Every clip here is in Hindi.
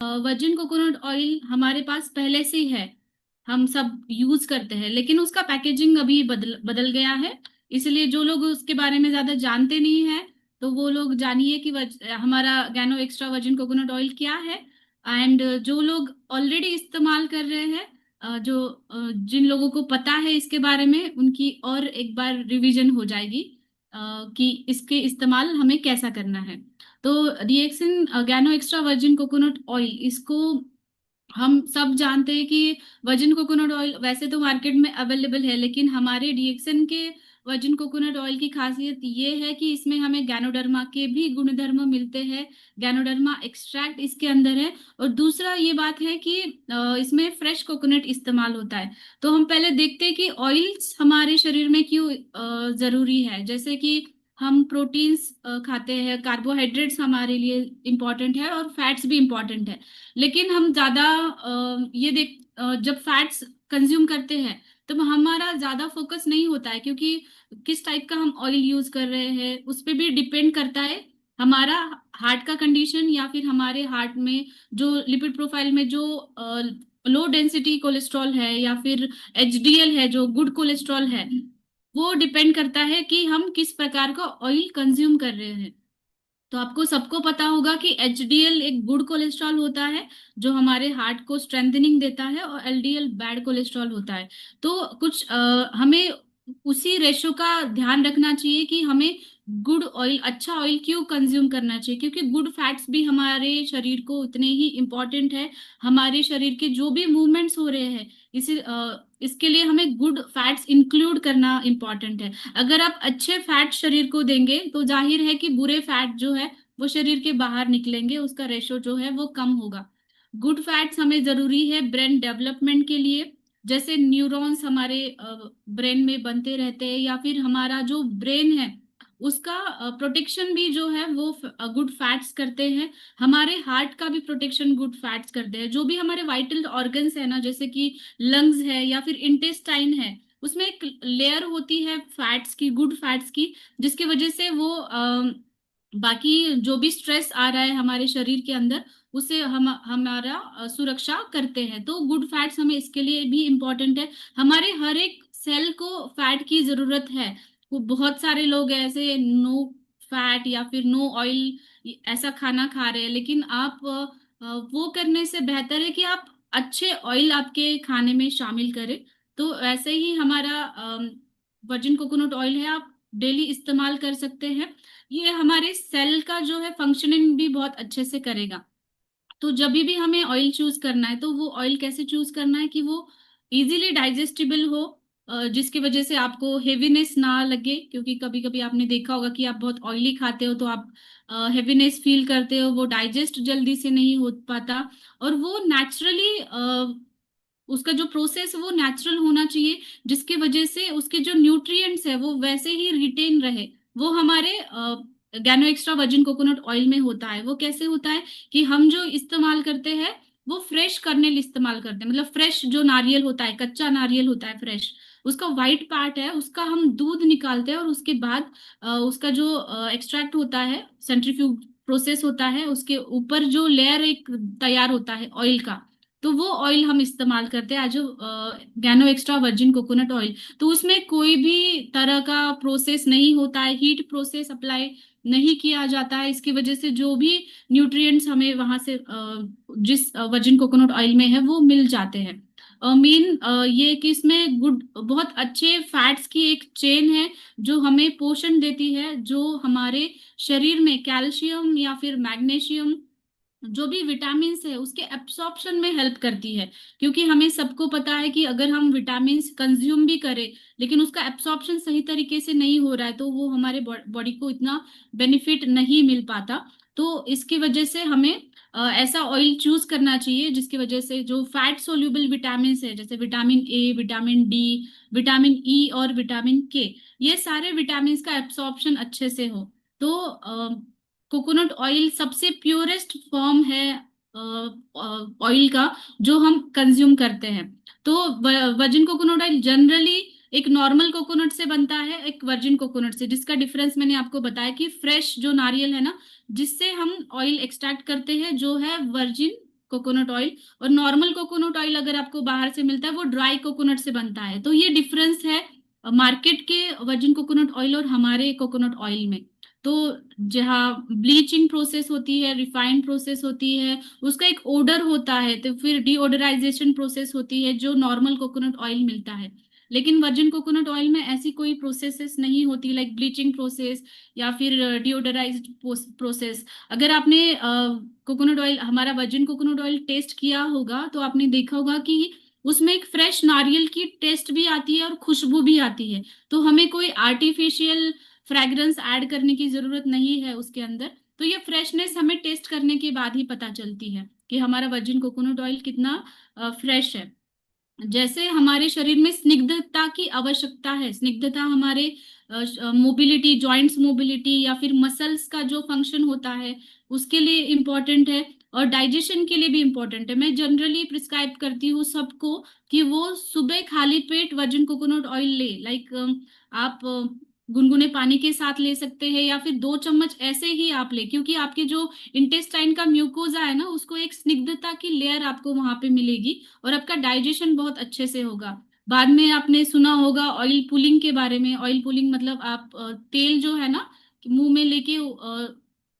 वर्जिन कोकोनट ऑयल हमारे पास पहले से ही है, हम सब यूज करते हैं, लेकिन उसका पैकेजिंग अभी बदल बदल गया है। इसलिए जो लोग उसके बारे में ज्यादा जानते नहीं है, तो वो लोग जानिए कि हमारा गैनो एक्स्ट्रा वर्जिन कोकोनट ऑयल क्या है। एंड जो लोग ऑलरेडी इस्तेमाल कर रहे हैं, जिन लोगों को पता है इसके बारे में, उनकी और एक बार रिवीजन हो जाएगी कि इसके इस्तेमाल हमें कैसा करना है। तो reaction गैनो extra virgin coconut oil, इसको हम सब जानते हैं कि वर्जिन कोकोनट ऑयल वैसे तो मार्केट में अवेलेबल है, लेकिन हमारे रिएक्शन के वर्जिन कोकोनट ऑयल की खासियत ये है कि इसमें हमें गैनोडर्मा के भी गुणधर्म मिलते हैं। गैनोडर्मा एक्सट्रैक्ट इसके अंदर है। और दूसरा ये बात है कि इसमें फ्रेश कोकोनट इस्तेमाल होता है। तो हम पहले देखते हैं कि ऑयल्स हमारे शरीर में क्यों जरूरी है। जैसे कि हम प्रोटीन्स खाते हैं, कार्बोहाइड्रेट्स हमारे लिए इम्पोर्टेंट है, और फैट्स भी इम्पोर्टेंट है। लेकिन हम ज्यादा जब फैट्स कंज्यूम करते हैं, तब हमारा ज्यादा फोकस नहीं होता है, क्योंकि किस टाइप का हम ऑयल यूज कर रहे हैं उस पे भी डिपेंड करता है हमारा हार्ट का कंडीशन, या फिर हमारे हार्ट में जो लिपिड प्रोफाइल में जो लो डेंसिटी कोलेस्ट्रॉल है, या फिर एचडीएल है जो गुड कोलेस्ट्रॉल है, वो डिपेंड करता है कि हम किस प्रकार का ऑयल कंज्यूम कर रहे हैं। तो आपको सबको पता होगा कि एचडीएल एक गुड कोलेस्ट्रॉल होता है, जो हमारे हार्ट को स्ट्रेंथनिंग देता है, और एलडीएल बैड कोलेस्ट्रॉल होता है। तो हमें उसी रेशो का ध्यान रखना चाहिए कि हमें गुड ऑयल, अच्छा ऑयल क्यों कंज्यूम करना चाहिए, क्योंकि गुड फैट्स भी हमारे शरीर को उतने ही इम्पोर्टेंट है। हमारे शरीर के जो भी मूवमेंट्स हो रहे हैं, इसके लिए हमें गुड फैट्स इंक्लूड करना इम्पोर्टेंट है। अगर आप अच्छे फैट शरीर को देंगे, तो जाहिर है कि बुरे फैट जो है वो शरीर के बाहर निकलेंगे, उसका रेशो जो है वो कम होगा। गुड फैट्स हमें जरूरी है ब्रेन डेवलपमेंट के लिए। जैसे न्यूरॉन्स हमारे ब्रेन में बनते रहते हैं, या फिर हमारा जो ब्रेन है उसका प्रोटेक्शन भी जो है वो गुड फैट्स करते हैं। हमारे हार्ट का भी प्रोटेक्शन गुड फैट्स करते हैं। जो भी हमारे वाइटल ऑर्गन्स है ना, जैसे कि लंग्स है या फिर इंटेस्टाइन है, उसमें एक लेयर होती है फैट्स की, गुड फैट्स की, जिसकी वजह से वो बाकी जो भी स्ट्रेस आ रहा है हमारे शरीर के अंदर, उसे हम हमारा सुरक्षा करते हैं। तो गुड फैट्स हमें इसके लिए भी इम्पोर्टेंट है। हमारे हर एक सेल को फैट की जरूरत है। वो बहुत सारे लोग ऐसे नो फैट या फिर नो ऑयल ऐसा खाना खा रहे हैं, लेकिन आप वो करने से बेहतर है कि आप अच्छे ऑयल आपके खाने में शामिल करें। तो ऐसे ही हमारा वर्जिन कोकोनट ऑयल है, आप डेली इस्तेमाल कर सकते हैं। ये हमारे सेल का जो है फंक्शनिंग भी बहुत अच्छे से करेगा। तो जब भी हमें ऑयल चूज करना है, तो वो ऑयल कैसे चूज करना है कि वो इजीली डाइजेस्टिबल हो, जिसकी वजह से आपको हेवीनेस ना लगे। क्योंकि कभी कभी आपने देखा होगा कि आप बहुत ऑयली खाते हो, तो आप हेवीनेस फील करते हो, वो डाइजेस्ट जल्दी से नहीं हो पाता। और वो नेचुरली, उसका जो प्रोसेस है वो नेचुरल होना चाहिए, जिसकी वजह से उसके जो न्यूट्रिएंट्स है वो वैसे ही रिटेन रहे। वो हमारे गैनो एक्स्ट्रा वर्जिन कोकोनट ऑयल में होता है। वो कैसे होता है कि हम जो इस्तेमाल करते हैं वो फ्रेश कर्नेल इस्तेमाल करते हैं। मतलब फ्रेश जो नारियल होता है, कच्चा नारियल होता है फ्रेश, उसका वाइट पार्ट है, उसका हम दूध निकालते हैं, और उसके बाद उसका जो एक्सट्रैक्ट होता है, सेंट्रीफ्यूज प्रोसेस होता है, उसके ऊपर जो लेयर एक तैयार होता है ऑयल का, तो वो ऑयल हम इस्तेमाल करते हैं आज, गैनो एक्स्ट्रा वर्जिन कोकोनट ऑयल। तो उसमें कोई भी तरह का प्रोसेस नहीं होता है, हीट प्रोसेस अप्लाई नहीं किया जाता है। इसकी वजह से जो भी न्यूट्रिएंट्स हमें वहां से जिस वर्जिन कोकोनट ऑयल में है वो मिल जाते हैं। मेन ये कि इसमें गुड, बहुत अच्छे फैट्स की एक चेन है, जो हमें पोषण देती है, जो हमारे शरीर में कैल्शियम या फिर मैग्नीशियम, जो भी विटामिन है, उसके एब्सॉर्प्शन में हेल्प करती है। क्योंकि हमें सबको पता है कि अगर हम विटामिन कंज्यूम भी करें, लेकिन उसका एब्सॉर्प्शन सही तरीके से नहीं हो रहा है, तो वो हमारे बॉडी को इतना बेनिफिट नहीं मिल पाता। तो इसकी वजह से हमें ऐसा ऑयल चूज करना चाहिए जिसकी वजह से जो फैट सोल्यूबल विटामिन है, जैसे vitamin A, vitamin D, vitamin E और विटामिन के, ये सारे विटामिन का एब्सॉर्प्शन अच्छे से हो। तो कोकोनट ऑयल सबसे प्योरेस्ट फॉर्म है ऑयल का, जो हम कंज्यूम करते हैं। तो वर्जिन कोकोनट ऑयल जनरली एक नॉर्मल कोकोनट से बनता है, एक वर्जिन कोकोनट से, जिसका डिफरेंस मैंने आपको बताया कि फ्रेश जो नारियल है ना, जिससे हम ऑयल एक्सट्रैक्ट करते हैं, जो है वर्जिन कोकोनट ऑयल, और नॉर्मल कोकोनट ऑयल अगर आपको बाहर से मिलता है वो ड्राई कोकोनट से बनता है। तो ये डिफरेंस है मार्केट के वर्जिन कोकोनट ऑयल और हमारे कोकोनट ऑयल में। तो जहाँ ब्लीचिंग प्रोसेस होती है, रिफाइंड प्रोसेस होती है, उसका एक ओडर होता है, तो फिर डीओडराइजेशन प्रोसेस होती है जो नॉर्मल कोकोनट ऑयल मिलता है। लेकिन वर्जिन कोकोनट ऑयल में ऐसी कोई प्रोसेसेस नहीं होती, लाइक ब्लीचिंग प्रोसेस या फिर डिओडराइज्ड प्रोसेस। अगर आपने कोकोनट ऑयल, हमारा वर्जिन कोकोनट ऑयल टेस्ट किया होगा तो आपने देखा होगा कि उसमें एक फ्रेश नारियल की टेस्ट भी आती है और खुशबू भी आती है। तो हमें कोई आर्टिफिशियल फ्रेग्रेंस ऐड करने की जरूरत नहीं है उसके अंदर। तो ये फ्रेशनेस हमें टेस्ट करने के बाद ही पता चलती है कि हमारा वर्जिन कोकोनट ऑयल कितना फ्रेश है। जैसे हमारे शरीर में स्निग्धता की आवश्यकता है, स्निग्धता हमारे मोबिलिटी, जॉइंट्स मोबिलिटी या फिर मसल्स का जो फंक्शन होता है उसके लिए इम्पोर्टेंट है, और डाइजेशन के लिए भी इम्पोर्टेंट है। मैं जनरली प्रिस्क्राइब करती हूँ सबको कि वो सुबह खाली पेट वर्जिन कोकोनट ऑयल ले, लाइक आप गुनगुने पानी के साथ ले सकते हैं या फिर 2 चम्मच ऐसे ही आप ले, क्योंकि आपके जो इंटेस्टाइन का म्यूकोजा है ना, उसको एक स्निग्धता की लेयर आपको वहां पे मिलेगी और आपका डाइजेशन बहुत अच्छे से होगा। बाद में आपने सुना होगा ऑयल पुलिंग के बारे में। ऑयल पुलिंग मतलब आप तेल जो है ना मुंह में लेके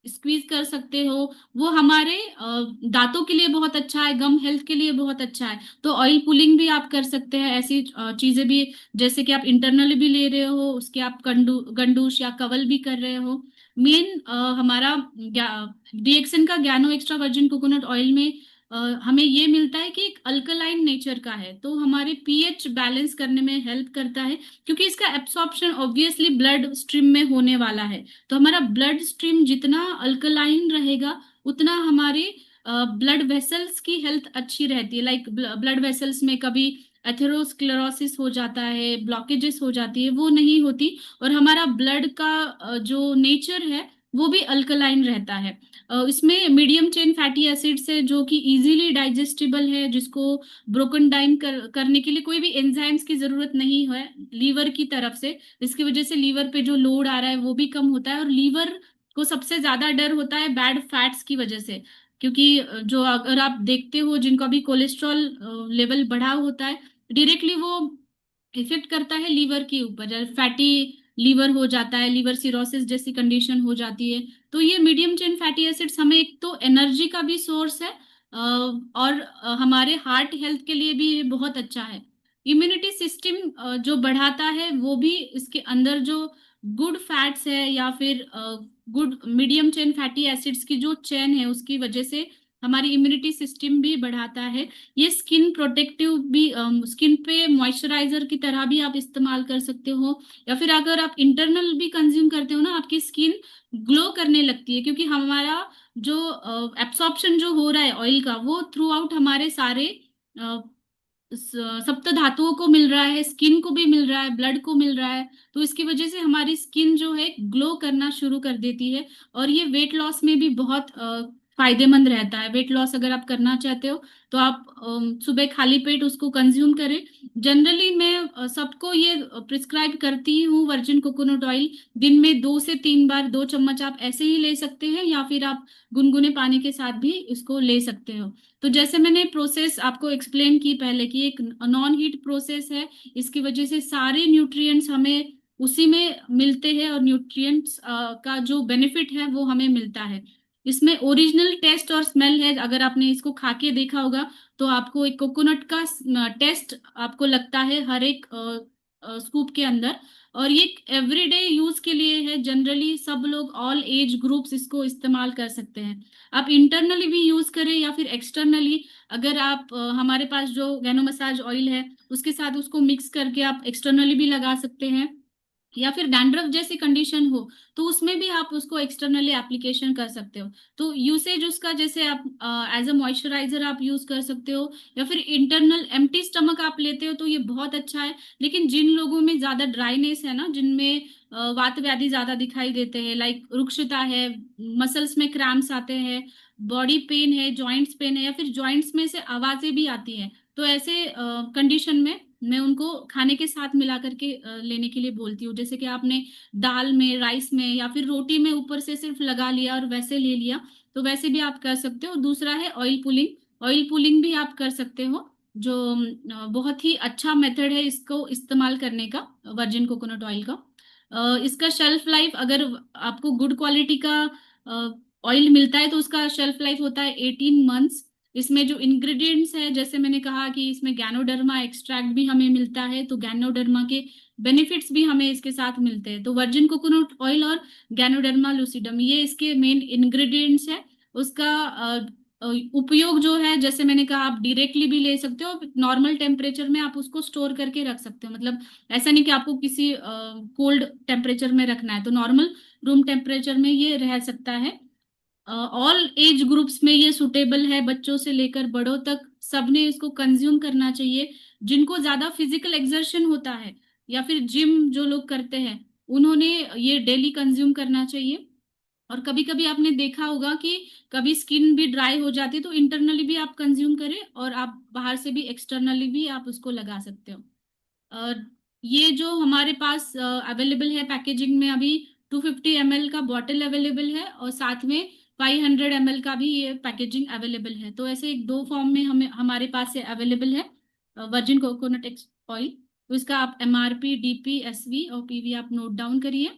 स्क्वीज कर सकते हो। वो हमारे दांतों के लिए बहुत अच्छा है, गम हेल्थ के लिए बहुत अच्छा है। तो ऑयल पुलिंग भी आप कर सकते हैं, ऐसी चीजें भी, जैसे कि आप इंटरनली भी ले रहे हो उसके आप गंडूश या कवल भी कर रहे हो। मेन हमारा डीएक्सन का ज्ञानो एक्स्ट्रा वर्जिन कोकोनट ऑयल में हमें ये मिलता है कि एक अल्कलाइन नेचर का है, तो हमारे पीएच बैलेंस करने में हेल्प करता है, क्योंकि इसका एब्सॉर्प्शन ऑब्वियसली ब्लड स्ट्रीम में होने वाला है। तो हमारा ब्लड स्ट्रीम जितना अल्कलाइन रहेगा उतना हमारे ब्लड वेसल्स की हेल्थ अच्छी रहती है। लाइक ब्लड वेसल्स में कभी एथेरोस्क्लेरोसिस हो जाता है, ब्लॉकेजेस हो जाती है, वो नहीं होती। और हमारा ब्लड का जो नेचर है वो भी अल्कलाइन रहता है। इसमें मीडियम चेन फैटी एसिड्स है जो कि इजीली डाइजेस्टिबल है, जिसको ब्रोकन डाउन करने के लिए कोई भी एंजाइम्स की जरूरत नहीं है लीवर की तरफ से। इसकी वजह से लीवर पे जो लोड आ रहा है वो भी कम होता है। और लीवर को सबसे ज्यादा डर होता है बैड फैट्स की वजह से, क्योंकि जो अगर आप देखते हो जिनका भी कोलेस्ट्रॉल लेवल बढ़ा होता है, डायरेक्टली वो इफेक्ट करता है लीवर के ऊपर, फैटी लीवर हो जाता है, लीवर सिरोसिस जैसी कंडीशन हो जाती है। तो ये मीडियम चेन फैटी एसिड्स हमें एक तो एनर्जी का भी सोर्स है, और हमारे हार्ट हेल्थ के लिए भी ये बहुत अच्छा है। इम्यूनिटी सिस्टम जो बढ़ाता है वो भी इसके अंदर जो गुड फैट्स है या फिर good medium chain fatty acids की जो चेन है उसकी वजह से हमारी इम्यूनिटी सिस्टम भी बढ़ाता है। ये स्किन प्रोटेक्टिव भी, स्किन पे मॉइस्चराइजर की तरह भी आप इस्तेमाल कर सकते हो, या फिर अगर आप इंटरनल भी कंज्यूम करते हो ना, आपकी स्किन ग्लो करने लगती है, क्योंकि हमारा जो एब्सॉर्प्शन जो हो रहा है ऑयल का वो थ्रू आउट हमारे सारे सप्त धातुओं को मिल रहा है, स्किन को भी मिल रहा है, ब्लड को मिल रहा है। तो इसकी वजह से हमारी स्किन जो है ग्लो करना शुरू कर देती है। और ये वेट लॉस में भी बहुत फायदेमंद रहता है। वेट लॉस अगर आप करना चाहते हो तो आप सुबह खाली पेट उसको कंज्यूम करें। जनरली मैं सबको ये प्रिस्क्राइब करती हूँ वर्जिन कोकोनट ऑयल। दिन में 2 से 3 बार 2 चम्मच आप ऐसे ही ले सकते हैं, या फिर आप गुनगुने पानी के साथ भी इसको ले सकते हो। तो जैसे मैंने प्रोसेस आपको एक्सप्लेन की पहले कि एक नॉन हीट प्रोसेस है, इसकी वजह से सारे न्यूट्रिएंट्स हमें उसी में मिलते हैं, और न्यूट्रिएंट्स का जो बेनिफिट है वो हमें मिलता है। इसमें ओरिजिनल टेस्ट और स्मेल है। अगर आपने इसको खा के देखा होगा तो आपको एक कोकोनट का टेस्ट आपको लगता है हर एक स्कूप के अंदर। और ये एवरीडे यूज के लिए है, जनरली सब लोग ऑल एज ग्रुप्स इसको इस्तेमाल कर सकते हैं। आप इंटरनली भी यूज करें या फिर एक्सटर्नली, अगर आप हमारे पास जो गैनो मसाज ऑयल है उसके साथ उसको मिक्स करके आप एक्सटर्नली भी लगा सकते हैं, या फिर डैंड्रफ जैसी कंडीशन हो तो उसमें भी आप उसको एक्सटर्नली एप्लीकेशन कर सकते हो। तो यूसेज उसका, जैसे आप एज अ मॉइस्चराइजर आप यूज कर सकते हो, या फिर इंटरनल एम्प्टी स्टमक आप लेते हो तो ये बहुत अच्छा है। लेकिन जिन लोगों में ज्यादा ड्राइनेस है ना, जिनमें वात व्याधि ज्यादा दिखाई देते हैं, लाइक रुक्षता है, मसल्स में क्रैम्प्स आते हैं, बॉडी पेन है, जॉइंट्स पेन है, या फिर जॉइंट्स में से आवाजें भी आती हैं, तो ऐसे कंडीशन में मैं उनको खाने के साथ मिला करके लेने के लिए बोलती हूँ। जैसे कि आपने दाल में, राइस में या फिर रोटी में ऊपर से सिर्फ लगा लिया और वैसे ले लिया, तो वैसे भी आप कर सकते हो। दूसरा है ऑयल पुलिंग। ऑयल पुलिंग भी आप कर सकते हो, जो बहुत ही अच्छा मेथड है इसको इस्तेमाल करने का, वर्जिन कोकोनट ऑयल का। इसका शेल्फ लाइफ, अगर आपको गुड क्वालिटी का ऑयल मिलता है तो उसका शेल्फ लाइफ होता है 18 मंथ्स। इसमें जो इंग्रेडिएंट्स है, जैसे मैंने कहा कि इसमें गैनोडर्मा एक्सट्रैक्ट भी हमें मिलता है, तो गैनोडर्मा के बेनिफिट्स भी हमें इसके साथ मिलते हैं। तो वर्जिन कोकोनट ऑयल और गैनोडर्मा लूसिडम ये इसके मेन इंग्रेडिएंट्स है। उसका उपयोग जो है, जैसे मैंने कहा, आप डायरेक्टली भी ले सकते हो, नॉर्मल टेम्परेचर में आप उसको स्टोर करके रख सकते हो। मतलब ऐसा नहीं कि आपको किसी कोल्ड टेम्परेचर में रखना है, तो नॉर्मल रूम टेम्परेचर में ये रह सकता है। ऑल एज ग्रुप्स में ये सुटेबल है, बच्चों से लेकर बड़ों तक सबने इसको कंज्यूम करना चाहिए। जिनको ज्यादा फिजिकल एक्सर्शन होता है या फिर जिम जो लोग करते हैं, उन्होंने ये डेली कंज्यूम करना चाहिए। और कभी कभी आपने देखा होगा कि कभी स्किन भी ड्राई हो जाती है, तो इंटरनली भी आप कंज्यूम करें और आप बाहर से भी एक्सटर्नली भी आप उसको लगा सकते हो। और ये जो हमारे पास अवेलेबल है पैकेजिंग में अभी, 250 ml का बॉटल अवेलेबल है और साथ में 500 ml का भी ये पैकेजिंग अवेलेबल है। तो ऐसे एक दो फॉर्म में हमें हमारे पास से अवेलेबल है वर्जिन कोकोनट ऑयल। तो इसका आप MRP, DP, SV और PV आप नोट डाउन करिए।